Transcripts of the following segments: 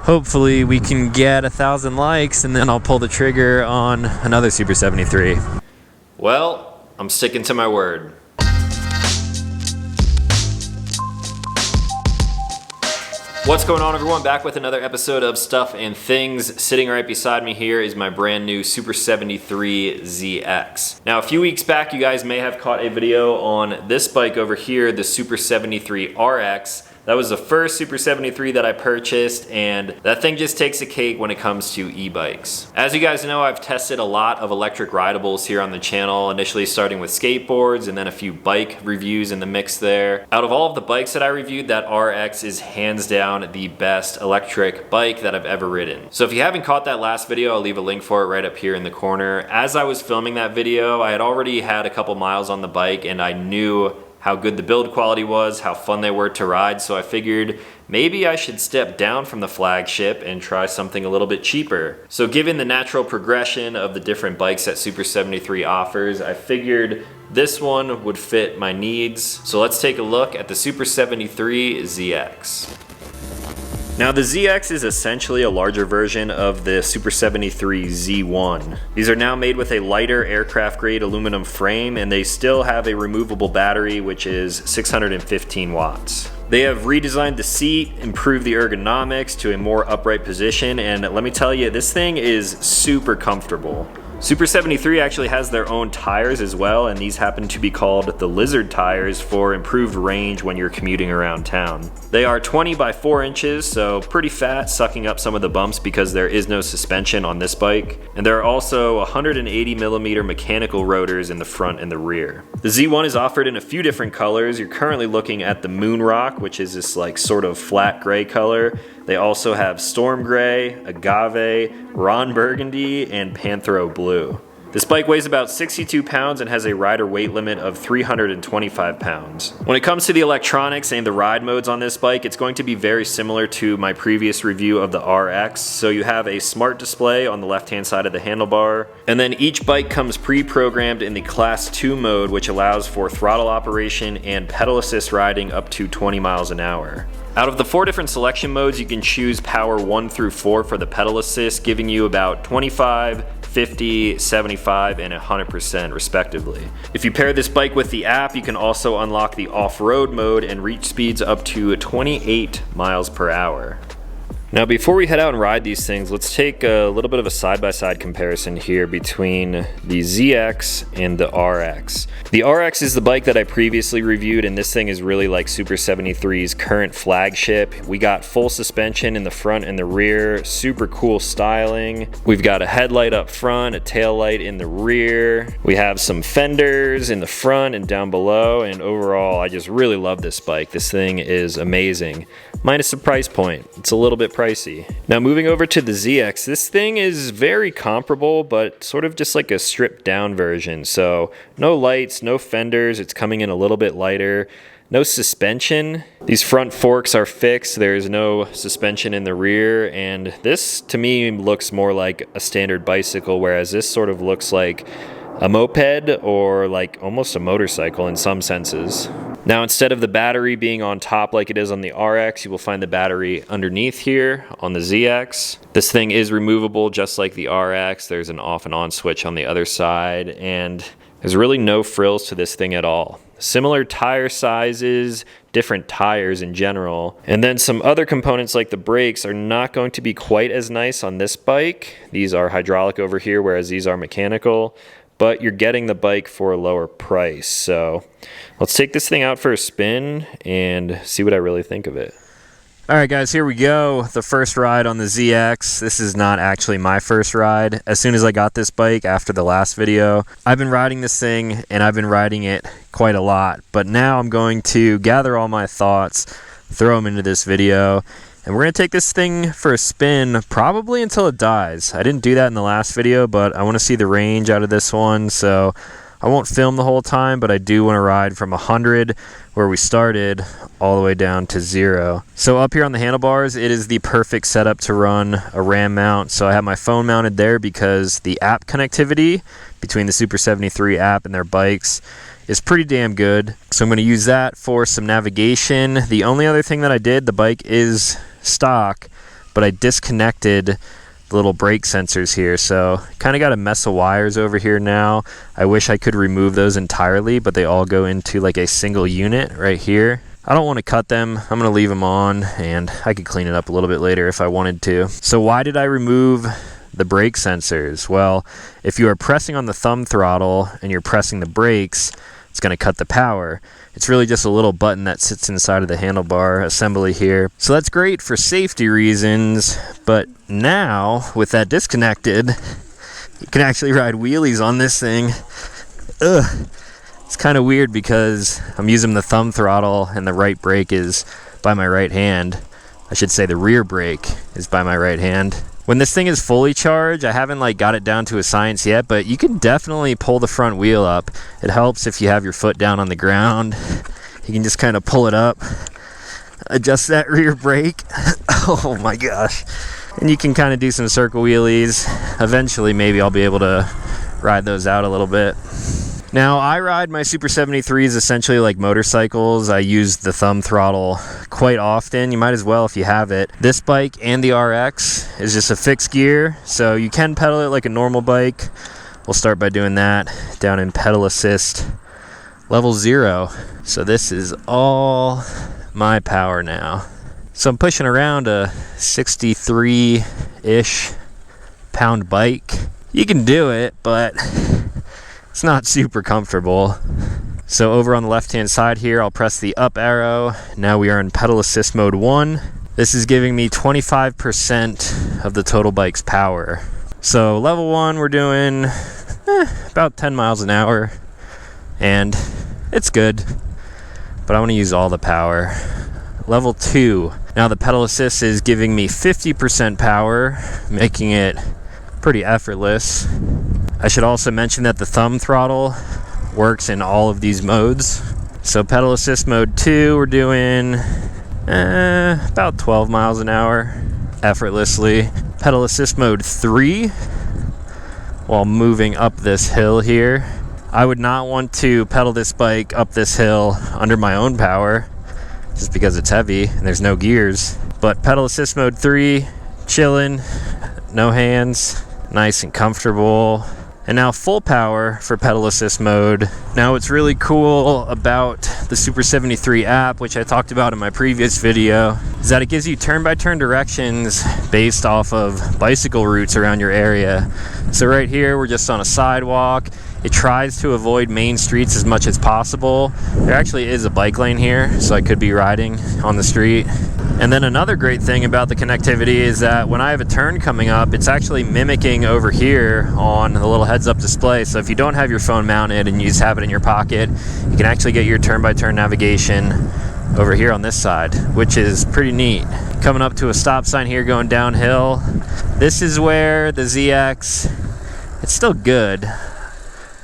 hopefully we can get 1,000 likes and then I'll pull the trigger on another Super 73. Well, I'm sticking to my word. What's going on, everyone? Back with another episode of Stuff and Things. Sitting right beside me here is my brand new Super 73 ZX. Now, a few weeks back, you guys may have caught a video on this bike over here, the Super 73 RX. That was the first Super 73 that I purchased, and that thing just takes a cake when it comes to e-bikes. As you guys know, I've tested a lot of electric rideables here on the channel, initially starting with skateboards and then a few bike reviews in the mix there. Out of all of the bikes that I reviewed, that RX is hands down the best electric bike that I've ever ridden. So if you haven't caught that last video, I'll leave a link for it right up here in the corner. As I was filming that video, I had already had a couple miles on the bike and I knew how good the build quality was, how fun they were to ride, so I figured maybe I should step down from the flagship and try something a little bit cheaper. So given the natural progression of the different bikes that Super 73 offers, I figured this one would fit my needs. So let's take a look at the Super 73 ZX. Now the ZX is essentially a larger version of the Super 73 Z1. These are now made with a lighter aircraft grade aluminum frame, and they still have a removable battery which is 615 watts. They have redesigned the seat, improved the ergonomics to a more upright position, and let me tell you, this thing is super comfortable. Super 73 actually has their own tires as well, and these happen to be called the Lizard tires for improved range when you're commuting around town. They are 20 by 4 inches, so pretty fat, sucking up some of the bumps because there is no suspension on this bike. And there are also 180 millimeter mechanical rotors in the front and the rear. The Z1 is offered in a few different colors. You're currently looking at the Moon Rock, which is this like sort of flat gray color. They also have Storm Gray, Agave, Ron Burgundy, and Panthero Blue. This bike weighs about 62 pounds and has a rider weight limit of 325 pounds. When it comes to the electronics and the ride modes on this bike, it's going to be very similar to my previous review of the RX. So you have a smart display on the left-hand side of the handlebar, and then each bike comes pre-programmed in the Class 2 mode, which allows for throttle operation and pedal assist riding up to 20 miles an hour. Out of the 4 different selection modes, you can choose power 1 through 4 for the pedal assist, giving you about 25, 50, 75, and 100% respectively. If you pair this bike with the app, you can also unlock the off-road mode and reach speeds up to 28 miles per hour. Now before we head out and ride these things, let's take a little bit of a side-by-side comparison here between the ZX and the RX. The RX is the bike that I previously reviewed, and this thing is really like Super 73's current flagship. We got full suspension in the front and the rear, super cool styling. We've got a headlight up front, a tail light in the rear. We have some fenders in the front and down below, and overall I just really love this bike. This thing is amazing. Minus the price point. It's a little bit pricey. Now moving over to the ZX, this thing is very comparable, but sort of just like a stripped down version. So no lights, no fenders, it's coming in a little bit lighter. No suspension. These front forks are fixed, there's no suspension in the rear, and this to me looks more like a standard bicycle, whereas this sort of looks like a moped or like almost a motorcycle in some senses. Now instead of the battery being on top like it is on the RX, you will find the battery underneath here on the ZX. This thing is removable just like the RX. There's an off and on switch on the other side, and there's really no frills to this thing at all. Similar tire sizes, different tires in general, and then some other components like the brakes are not going to be quite as nice on this bike. These are hydraulic over here, whereas these are mechanical. But you're getting the bike for a lower price. So let's take this thing out for a spin and see what I really think of it. Alright guys, here we go. The first ride on the ZX. This is not actually my first ride. As soon as I got this bike after the last video, I've been riding this thing and I've been riding it quite a lot. But now I'm going to gather all my thoughts, throw them into this video, and we're going to take this thing for a spin probably until it dies. I didn't do that in the last video, but I want to see the range out of this one, so I won't film the whole time, but I do want to ride from 100, where we started, all the way down to 0. So up here on the handlebars, it is the perfect setup to run a RAM mount. So I have my phone mounted there because the app connectivity between the Super 73 app and their bikes is pretty damn good. So I'm going to use that for some navigation. The only other thing that I did, the bike is stock, but I disconnected the little brake sensors here, so kind of got a mess of wires over here now. I wish I could remove those entirely, but they all go into like a single unit right here. I don't want to cut them. I'm going to leave them on, and I could clean it up a little bit later if I wanted to. So why did I remove the brake sensors? Well, if you are pressing on the thumb throttle and you're pressing the brakes, it's going to cut the power. It's really just a little button that sits inside of the handlebar assembly here. So that's great for safety reasons, but now with that disconnected, you can actually ride wheelies on this thing. Ugh. It's kind of weird because I'm using the thumb throttle and the right brake is by my right hand. I should say the rear brake is by my right hand. When this thing is fully charged, I haven't like got it down to a science yet, but you can definitely pull the front wheel up. It helps if you have your foot down on the ground. You can just kind of pull it up, adjust that rear brake. Oh my gosh. And you can kind of do some circle wheelies. Eventually, maybe I'll be able to ride those out a little bit. Now, I ride my Super 73s essentially like motorcycles. I use the thumb throttle quite often. You might as well if you have it. This bike and the RX is just a fixed gear, so you can pedal it like a normal bike. We'll start by doing that down in pedal assist level 0. So this is all my power now. So I'm pushing around a 63-ish pound bike. You can do it, but it's not super comfortable. So over on the left hand side here, I'll press the up arrow. Now we are in pedal assist mode 1. This is giving me 25% of the total bike's power. So level 1, we're doing about 10 miles an hour, and it's good, but I want to use all the power. Level 2, now the pedal assist is giving me 50% power, making it pretty effortless. I should also mention that the thumb throttle works in all of these modes. So pedal assist mode 2, we're doing about 12 miles an hour effortlessly. Pedal assist mode 3, while moving up this hill here. I would not want to pedal this bike up this hill under my own power, just because it's heavy and there's no gears. But pedal assist mode 3, chilling, no hands, nice and comfortable. And now full power for pedal assist mode. Now what's really cool about the Super 73 app, which I talked about in my previous video, is that it gives you turn-by-turn directions based off of bicycle routes around your area. So right here, we're just on a sidewalk. It tries to avoid main streets as much as possible. There actually is a bike lane here, so I could be riding on the street. And then another great thing about the connectivity is that when I have a turn coming up, it's actually mimicking over here on the little heads-up display. So if you don't have your phone mounted and you just have it in your pocket, you can actually get your turn-by-turn navigation over here on this side, which is pretty neat. Coming up to a stop sign here going downhill. This is where the ZX, it's still good.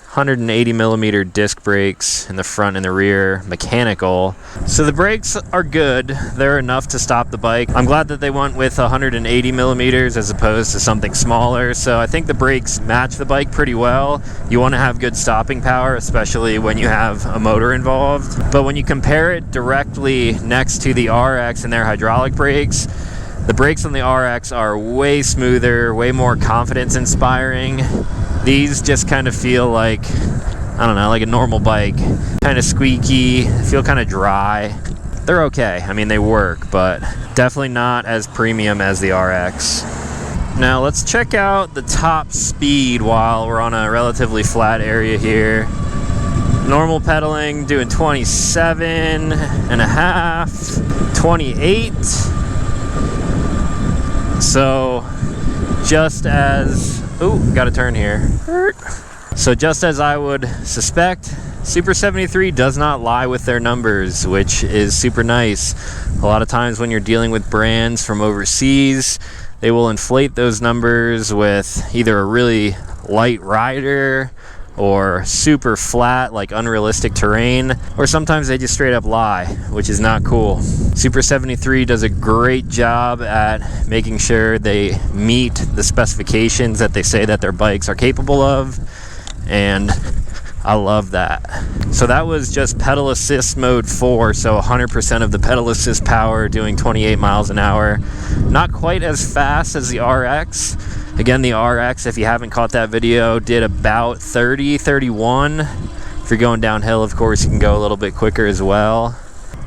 180 millimeter disc brakes in the front and the rear, mechanical. So the brakes are good. They're enough to stop the bike. I'm glad that they went with 180 millimeters as opposed to something smaller. So I think the brakes match the bike pretty well. You want to have good stopping power, especially when you have a motor involved. But when you compare it directly next to the RX and their hydraulic brakes, the brakes on the RX are way smoother, way more confidence inspiring. These just kind of feel like, I don't know, like a normal bike. Kind of squeaky, feel kind of dry. They're okay. I mean, they work, but definitely not as premium as the RX. Now let's check out the top speed while we're on a relatively flat area here. Normal pedaling, doing 27 and a half, 28. So just as, got a turn here. So just as I would suspect, Super 73 does not lie with their numbers, which is super nice. A lot of times when you're dealing with brands from overseas, they will inflate those numbers with either a really light rider or super flat, like unrealistic terrain, or sometimes they just straight up lie, which is not cool. Super 73 does a great job at making sure they meet the specifications that they say that their bikes are capable of, and I love that. So that was just pedal assist mode 4, so 100% of the pedal assist power, doing 28 miles an hour. Not quite as fast as the RX. Again, the RX, if you haven't caught that video, did about 30, 31. If you're going downhill, of course, you can go a little bit quicker as well.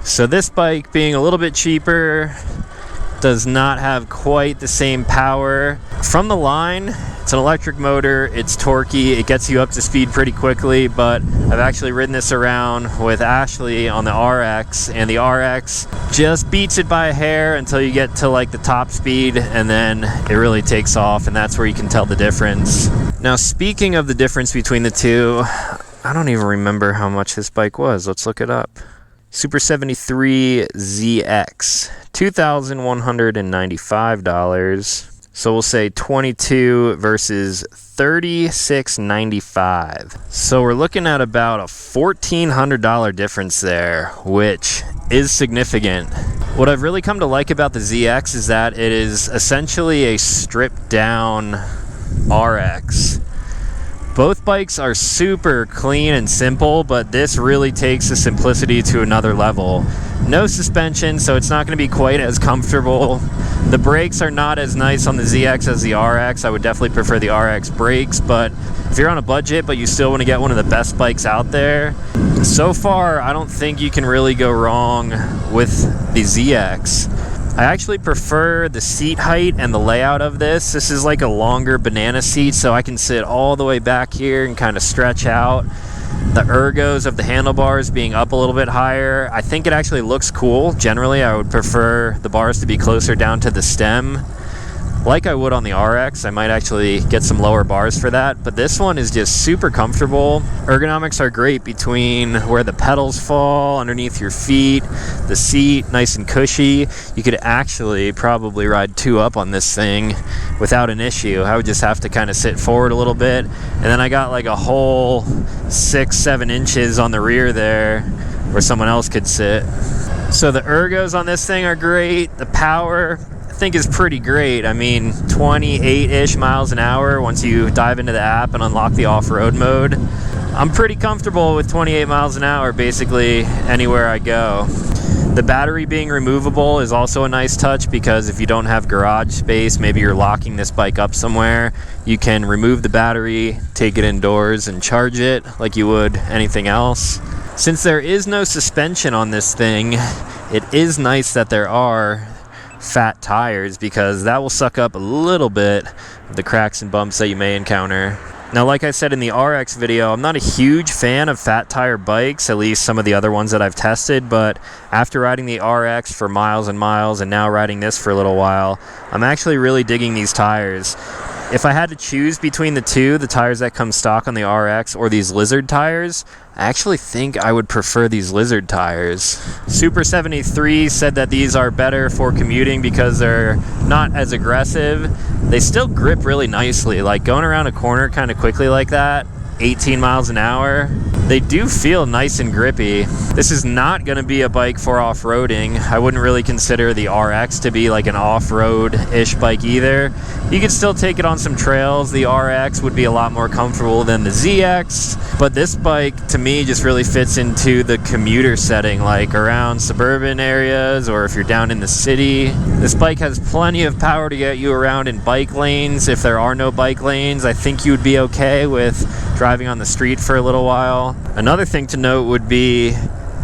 So this bike, being a little bit cheaper, does not have quite the same power. From the line, it's an electric motor, it's torquey, it gets you up to speed pretty quickly, but I've actually ridden this around with Ashley on the RX, and the RX just beats it by a hair until you get to like the top speed, and then it really takes off, and that's where you can tell the difference. Now, speaking of the difference between the two, I don't even remember how much this bike was. Let's look it up. Super73 ZX, $2,195. So we'll say 22 versus 36.95. So we're looking at about a $1,400 difference there, which is significant. What I've really come to like about the ZX is that it is essentially a stripped down RX. Both bikes are super clean and simple, but this really takes the simplicity to another level. No suspension, so it's not going to be quite as comfortable. The brakes are not as nice on the ZX as the RX. I would definitely prefer the RX brakes, but if you're on a budget but you still want to get one of the best bikes out there, so far I don't think you can really go wrong with the ZX. I actually prefer the seat height and the layout of this. This is like a longer banana seat, so I can sit all the way back here and kind of stretch out. The ergos of the handlebars being up a little bit higher, I think it actually looks cool. Generally, I would prefer the bars to be closer down to the stem, like I would on the RX. I might actually get some lower bars for that, but this one is just super comfortable. Ergonomics are great between where the pedals fall, underneath your feet, the seat, nice and cushy. You could actually probably ride 2 up on this thing without an issue. I would just have to kind of sit forward a little bit, and then I got like a whole 6-7 inches on the rear there where someone else could sit. So the ergos on this thing are great. The power, I think, is pretty great. I mean, 28-ish miles an hour once you dive into the app and unlock the off-road mode. I'm pretty comfortable with 28 miles an hour basically anywhere I go. The battery being removable is also a nice touch, because if you don't have garage space, maybe you're locking this bike up somewhere, you can remove the battery, take it indoors and charge it like you would anything else. Since there is no suspension on this thing, it is nice that there are fat tires, because that will suck up a little bit of the cracks and bumps that you may encounter. Now, like I said in the RX video, I'm not a huge fan of fat tire bikes, at least some of the other ones that I've tested, but after riding the RX for miles and miles and now riding this for a little while, I'm actually really digging these tires. If I had to choose between the two, the tires that come stock on the RX or these Lizard tires, I actually think I would prefer these Lizard tires. Super73 said that these are better for commuting because they're not as aggressive. They still grip really nicely, like going around a corner kind of quickly like that, 18 miles an hour. They do feel nice and grippy. This is not going to be a bike for off-roading. I wouldn't really consider the RX to be like an off-road-ish bike either. You could still take it on some trails. The RX would be a lot more comfortable than the ZX, but this bike to me just really fits into the commuter setting, like around suburban areas or if you're down in the city. This bike has plenty of power to get you around in bike lanes. If there are no bike lanes, I think you would be okay with driving on the street for a little while. Another thing to note would be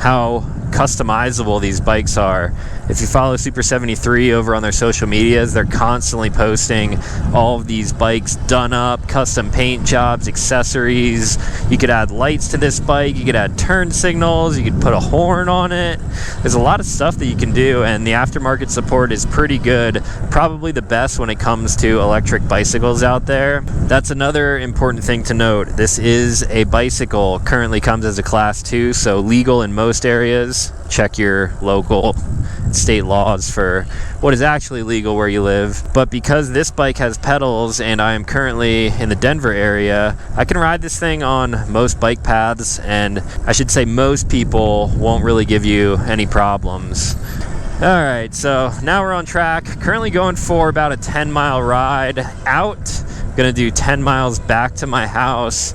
how customizable these bikes are. If you follow Super73 over on their social medias, they're constantly posting all of these bikes done up, custom paint jobs, accessories. You could add lights to this bike, you could add turn signals, you could put a horn on it. There's a lot of stuff that you can do, and the aftermarket support is pretty good, probably the best when it comes to electric bicycles out there. That's another important thing to note. This is a bicycle, currently comes as a class 2, so legal in most areas. Check your local state laws for what is actually legal where you live. But because this bike has pedals and I am currently in the Denver area, I can ride this thing on most bike paths, and I should say most people won't really give you any problems. Alright, so now we're on track. Currently going for about a 10-mile ride out. Gonna do 10 miles back to my house,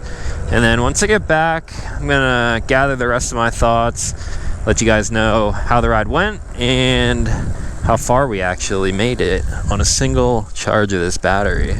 And then once I get back, I'm gonna gather the rest of my thoughts, let you guys know how the ride went and how far we actually made it on a single charge of this battery.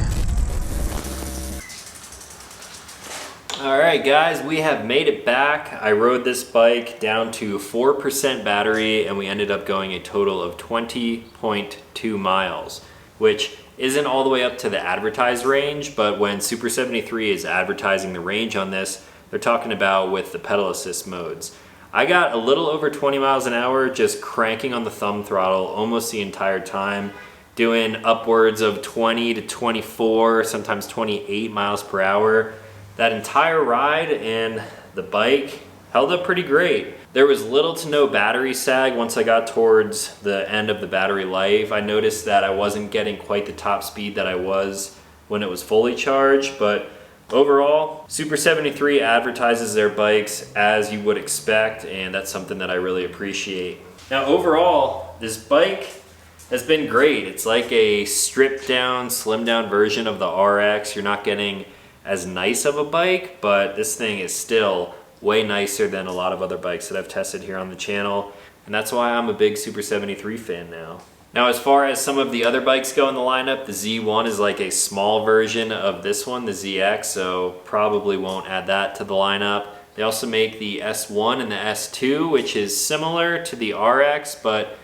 All right, guys, we have made it back. I rode this bike down to 4% battery and we ended up going a total of 20.2 miles, which isn't all the way up to the advertised range, but when Super73 is advertising the range on this, they're talking about with the pedal assist modes. I got a little over 20 miles an hour just cranking on the thumb throttle almost the entire time, doing upwards of 20 to 24, sometimes 28 miles per hour. That entire ride, and the bike held up pretty great. There was little to no battery sag once I got towards the end of the battery life. I noticed that I wasn't getting quite the top speed that I was when it was fully charged, but overall, Super73 advertises their bikes as you would expect, and that's something that I really appreciate. Now overall, this bike has been great. It's like a stripped down, slimmed down version of the RX. You're not getting as nice of a bike, but this thing is still way nicer than a lot of other bikes that I've tested here on the channel, and that's why I'm a big Super73 fan now. Now, as far as some of the other bikes go in the lineup, the Z1 is like a small version of this one, the ZX, so probably won't add that to the lineup. They also make the S1 and the S2, which is similar to the RX, but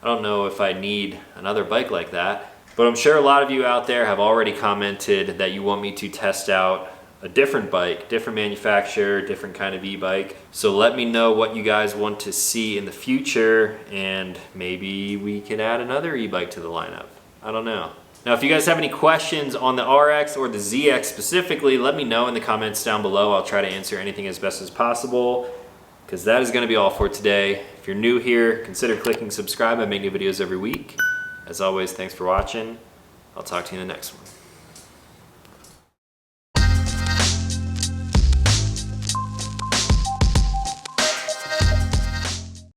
I don't know if I need another bike like that. But I'm sure a lot of you out there have already commented that you want me to test out a different bike, different manufacturer, different kind of e-bike. So let me know what you guys want to see in the future, and maybe we can add another e-bike to the lineup. I don't know. Now, if you guys have any questions on the RX or the ZX specifically, let me know in the comments down below. I'll try to answer anything as best as possible, because that is going to be all for today. If you're new here, consider clicking subscribe. I make new videos every week. As always, thanks for watching. I'll talk to you in the next one.